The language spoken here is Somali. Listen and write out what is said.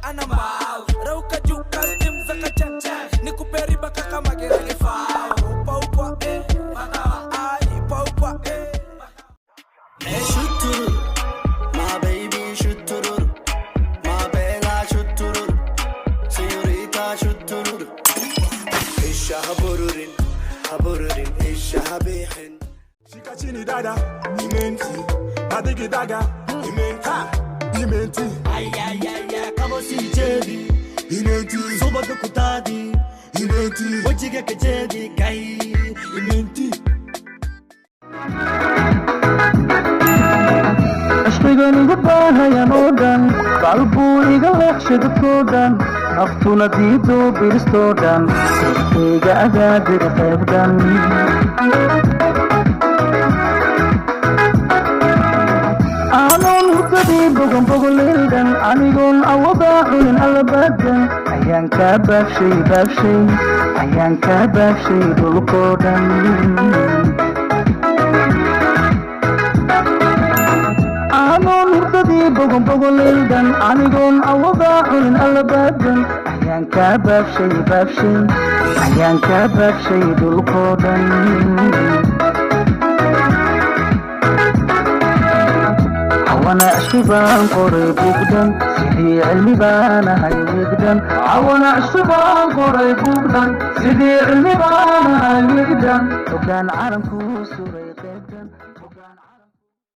ana mbao rauka juu custom za kachacha nikuperi baka kama gerege fao upa upa madawa ai upa upa shuturu my baby shuturu my bella shuturu señorita shuturu isha habururin isha habihin shika chini dada imenti madigi daga imenti ay kama si jedi imenti soba kutadi imenti wajige kejedi kai imenti ashqigani gudbahaya noodan qalbu iga leexshada koodan naftuna diido biristoodan iga agaadiga qaybdan aanon hurdadii bogonbogoleedan anigoon awadaa cunin allabadan ayaan kaa baabshay ayaan kaa baabshay dhulkoo dhan aanon hurdadii bogonbogoleedan anigoon awadaa cunin allabadan ayaan kaa baabshay ayaan kaa baabshay dhulkoo dhan وانا اشتبان قريب وقدم سيدي علمي بانا هاي وقدم وانا اشتبان قريب وقدم سيدي علمي بانا هاي وقدم وكان عالم كوسو